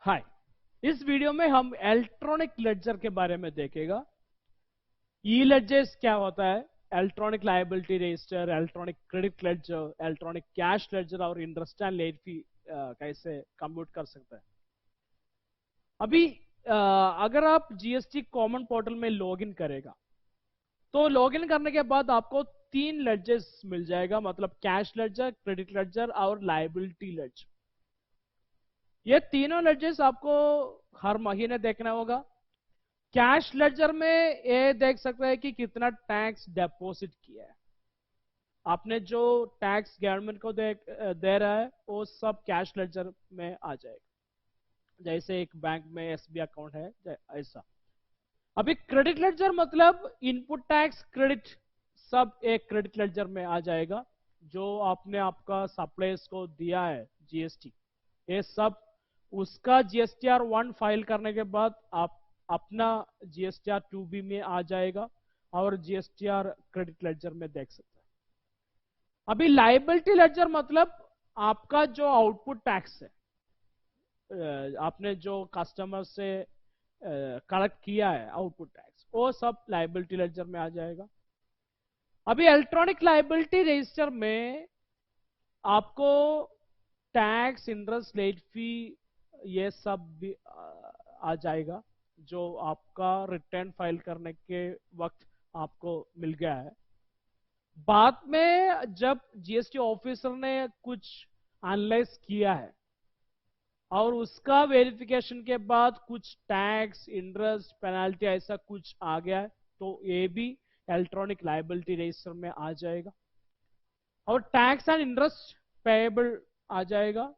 हाय। इस वीडियो में हम इलेक्ट्रॉनिक लेडजर के बारे में देखेगा। ई लेडजर्स क्या होता है, electronic liability register, electronic credit ledger, electronic cash ledger और इंटरेस्ट एंड लेट फी कैसे कंप्यूट कर सकते हैं। अभी अगर आप जीएसटी कॉमन पोर्टल में लॉगिन करेगा तो लॉगिन करने के बाद आपको 3 लेडजर्स मिल जाएगा, मतलब कैश लेडजर, क्रेडिट लेडजर और लायबिलिटी लेडजर। ये तीनों लेडजर्स आपको हर महीने देखना होगा। कैश लेडजर में ये देख सकते हैं कि कितना टैक्स डिपॉजिट किया है आपने, जो टैक्स गवर्नमेंट को दे रहा है वो सब कैश लेडजर में आ जाएगा। जैसे एक बैंक में एसबीआई अकाउंट है ऐसा। अभी क्रेडिट लेडजर मतलब इनपुट टैक्स क्रेडिट सब एक क्रेडिट लेडजर में आ जाएगा। जो आपने आपका सप्लायर्स को दिया है जीएसटी, ये सब उसका जीएसटीआर 1 फाइल करने के बाद आप अपना जीएसटीआर 2B में आ जाएगा और जीएसटीआर क्रेडिट लेडजर में देख सकते हैं। अभी लायबिलिटी लेडजर मतलब आपका जो आउटपुट टैक्स है, आपने जो कस्टमर से कलेक्ट किया है आउटपुट टैक्स, वो सब लायबिलिटी लेडजर में आ जाएगा। अभी इलेक्ट्रॉनिक लायबिलिटी रजिस्टर में आपको टैक्स, इंटरेस्ट, लेट फी ये सब भी आ जाएगा, जो आपका रिटर्न फाइल करने के वक्त आपको मिल गया है। बाद में जब जीएसटी ऑफिसर ने कुछ एनालाइज किया है और उसका वेरिफिकेशन के बाद कुछ टैक्स, इंटरेस्ट, पेनाल्टी ऐसा कुछ आ गया है तो ये भी इलेक्ट्रॉनिक लायबिलिटी रजिस्टर में आ जाएगा और टैक्स एंड इंटरेस्ट पेएबल आ जाएगा।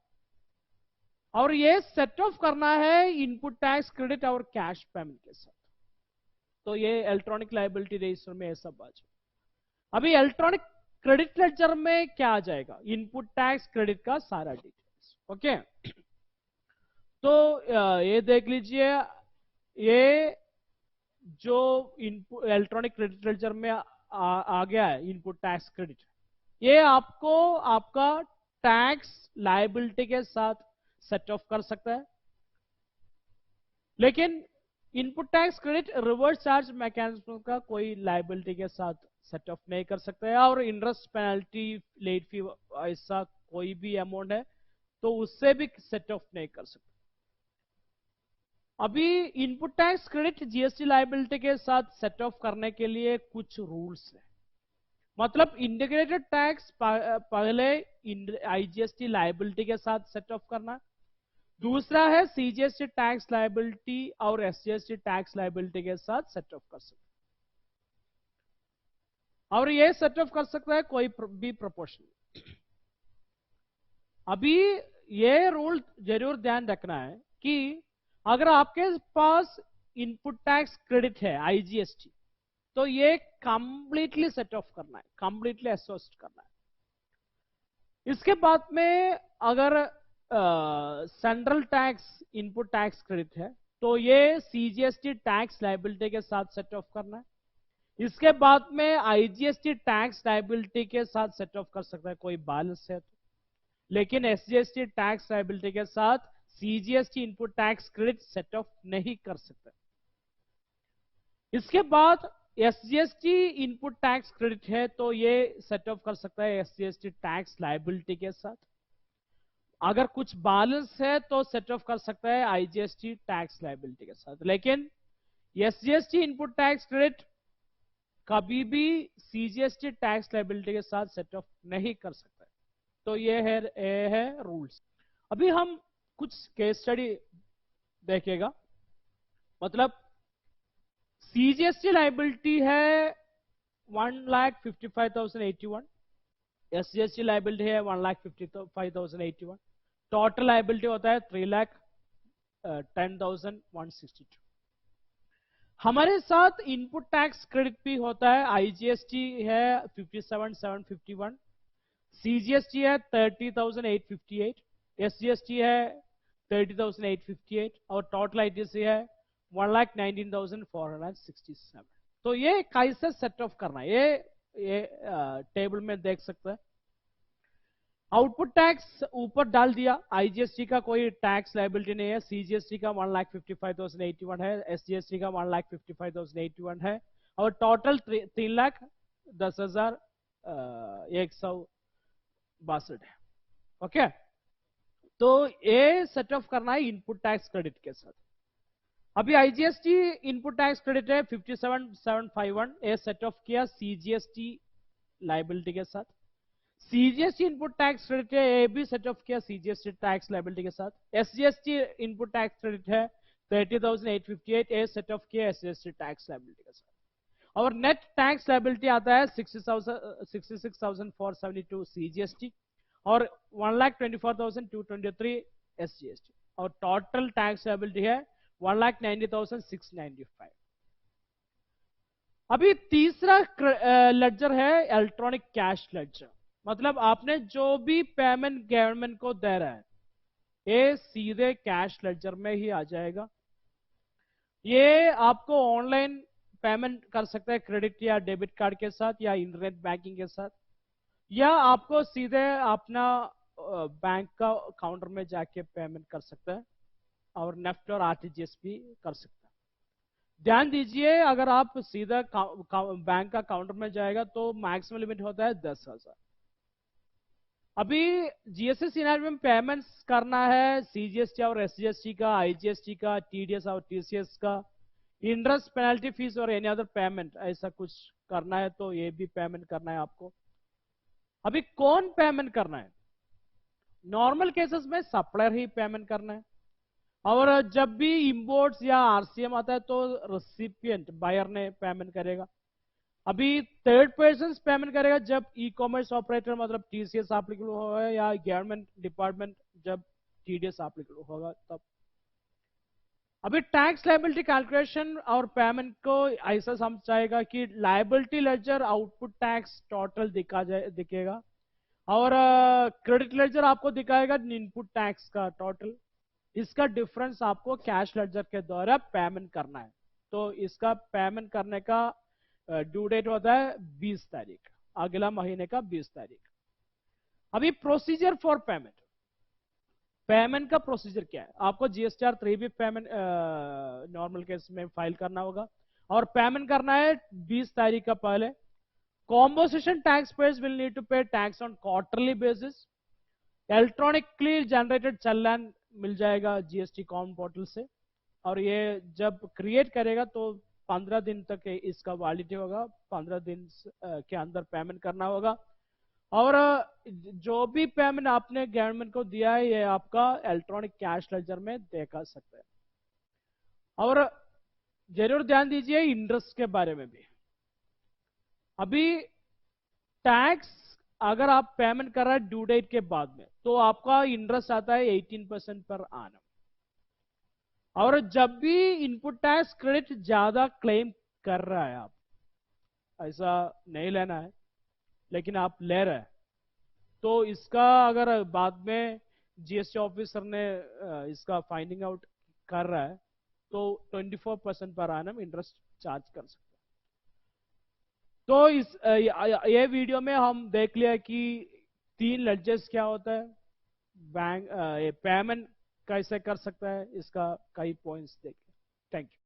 और ये सेट ऑफ करना है इनपुट टैक्स, क्रेडिट और कैश पेमेंट के साथ, तो ये इलेक्ट्रॉनिक लायबिलिटी रजिस्टर में ये सब आ जाएगा। अभी इलेक्ट्रॉनिक क्रेडिट लेडजर में क्या आ जाएगा, इनपुट टैक्स, क्रेडिट का सारा डिटेल्स। ओके, तो ये देख लीजिए, ये जो इनपुट इलेक्ट्रॉनिक क्रेडिट लेडजर में आ गया है इनपुट टैक्स क्रेडिट, ये आपको आपका टैक्स लायबिलिटी के साथ सेट ऑफ कर सकता है। लेकिन input tax credit reverse charge mechanism का कोई लायबिलिटी के साथ सेट ऑफ नहीं कर सकता है, और इंटरेस्ट, पेनल्टी, लेट फी ऐसा कोई भी अमाउंट है तो उससे भी सेट ऑफ नहीं कर सकता। अभी input tax credit GST liability के साथ सेट ऑफ करने के लिए कुछ रूल्स है। मतलब इंटीग्रेटेड टैक्स पहले आईजीएसटी लायबिलिटी के साथ सेट ऑफ करना, दूसरा है सीजीएसटी टैक्स लायबिलिटी और एसजीएसटी टैक्स लायबिलिटी के साथ सेट ऑफ कर सकते, और ये सेट ऑफ कर सकता है कोई भी प्रोपोर्शन। अभी ये रूल जरूर ध्यान रखना है कि अगर आपके पास इनपुट टैक्स क्रेडिट है आईजीएसटी, तो ये कंप्लीटली सेट ऑफ करना है, कंप्लीटली एसोसिएट करना है। इसके बाद में अगर central tax input tax credit है तो ये सीजीएसटी टैक्स लायबिलिटी के साथ सेट ऑफ करना है। इसके बाद में आईजीएसटी टैक्स लायबिलिटी के साथ सेट ऑफ कर सकता है कोई बैलेंस है तो, लेकिन एसजीएसटी टैक्स लायबिलिटी के साथ CGST input tax credit set of नहीं कर सकता। इसके बाद एसजीएसटी इनपुट टैक्स क्रेडिट है तो ये सेट ऑफ कर सकता है एसजीएसटी टैक्स लायबिलिटी के साथ। अगर कुछ बैलेंस है तो सेट ऑफ कर सकता है आईजीएसटी टैक्स लायबिलिटी के साथ, लेकिन एसजीएसटी इनपुट टैक्स क्रेडिट कभी भी सीजीएसटी टैक्स लायबिलिटी के साथ सेट ऑफ नहीं कर सकता। तो ये है रूल्स। अभी हम कुछ केस स्टडी देखेगा। मतलब सीजीएसटी लायबिलिटी है 1,55,081, एसजीएसटी लायबिलिटी है 1,55,081, टोटल लायबिलिटी होता है 3,10,162। हमारे साथ इनपुट टैक्स क्रेडिट भी होता है। आईजीएसटी है 57,751, सीजीएसटी है 30,858, एसजीएसटी है 30,858 और टोटल आईटीसी है 1,19,467। तो ये कैसे सेट ऑफ करना है ये टेबल में देख सकते हैं। आउटपुट टैक्स ऊपर डाल दिया, आईजीएसटी का कोई टैक्स लाइबिलिटी नहीं है, सीजीएसटी का 1,55,081 है, एसजीएसटी का 1,55,081 है, और टोटल 3,10,162 है। ओके, तो ये सेट ऑफ करना है इनपुट टैक्स क्रेडिट के साथ। अभी आईजीएसटी इनपुट टैक्स क्रेडिट है 57,751, ये सेट ऑफ किया सीजीएसटी लाइबिलिटी के साथ। सीजीएसटी इनपुट टैक्स क्रेडिट है, ये भी सेट ऑफ किया सीजीएसटी टैक्स लाइबिलिटी के साथ। एसजीएसटी इनपुट टैक्स क्रेडिट है 30,858, ये सेट ऑफ किया एसजीएसटी टैक्स लाइबिलिटी के साथ। और नेट टैक्स लाइबिलिटी आता है 66,472 सीजीएसटी और 1,24,223 एसजीएसटी, और टोटल टैक्स लाइबिलिटी है 1,90,695। अभी तीसरा लेडजर है इलेक्ट्रॉनिक कैश लेडजर, मतलब आपने जो भी पेमेंट गवर्नमेंट को दे रहा है ये सीधे कैश लेडजर में ही आ जाएगा। ये आपको ऑनलाइन पेमेंट कर सकते हैं क्रेडिट या डेबिट कार्ड के साथ या इंटरनेट बैंकिंग के साथ, या आपको सीधे अपना बैंक का काउंटर में जाके पेमेंट कर सकते हैं, और नेफ्ट और आरटीजीएस भी कर सकते हैं। ध्यान दीजिए, अगर आप सीधा बैंक का काउंटर में जाएगा तो मैक्सिमम लिमिट होता है 10,000। अभी जीएसटी सिनेरियो में पेमेंट्स करना है सीजीएसटी और एसजीएसटी का, आईजीएसटी का, टीडीएस और टीसीएस का, इंटरेस्ट पेनल्टी फीस और एनी अदर पेमेंट ऐसा कुछ करना है तो ये भी पेमेंट करना है आपको। अभी कौन पेमेंट करना है? नॉर्मल केसेस में सप्लायर ही पेमेंट करना है, और जब भी इंपोर्ट्स या आरसीएम आता है तो रेसिपिएंट बायर ने पेमेंट करेगा। अभी थर्ड पर्सन पेमेंट करेगा जब ई कॉमर्स ऑपरेटर मतलब टीसीएस एप्लीकेबल होगा, या गवर्नमेंट डिपार्टमेंट जब टीडीएस एप्लीकेबल होगा तब। अभी टैक्स लायबिलिटी कैलकुलेशन और पेमेंट को ऐसा समझाएगा कि liability ledger output tax total दिखेगा, और क्रेडिट लेजर आपको दिखाएगा इनपुट टैक्स का टोटल। इसका डिफरेंस आपको कैश लेजर के द्वारा पेमेंट करना है। तो इसका पेमेंट करने का ड्यू डेट होता है 20 तारीख, अगला महीने का 20 तारीख। अभी प्रोसीजर फॉर पेमेंट, पेमेंट का प्रोसीजर क्या है? आपको जीएसटीआर 3 भी पेमेंट नॉर्मल केस में फाइल करना होगा, और पेमेंट करना है 20 तारीख का पहले। Composition tax payers will need to pay tax on quarterly basis. Electronically generated challan मिल जाएगा जीएसटी कॉम पोर्टल से, और ये जब क्रिएट करेगा तो 15 दिन तक इसका वैलिडिटी होगा, 15 दिन के अंदर पेमेंट करना होगा। और जो भी पेमेंट आपने गवर्नमेंट को दिया है ये आपका इलेक्ट्रॉनिक कैश लेजर में देखा सकते हैं। और जरूर ध्यान दीजिए इंटरेस्ट के बारे में भी। अभी टैक्स अगर आप पेमेंट कर रहे हैं ड्यू डेट के बाद में तो आपका इंटरेस्ट आता है 18% पर आना, और जब भी इनपुट टैक्स क्रेडिट ज्यादा क्लेम कर रहा है आप, ऐसा नहीं लेना है लेकिन आप ले रहे हैं, तो इसका अगर बाद में जीएसटी ऑफिसर ने इसका फाइंडिंग आउट कर रहा है तो 24% पर आना इंटरेस्ट चार्ज कर सकते हैं। तो इस ये वीडियो में हम देख लिया कि 3 लेडजर्स क्या होता है, बैंक पेमेंट कैसे कर सकता है, इसका कई पॉइंट्स देखे। Thank you.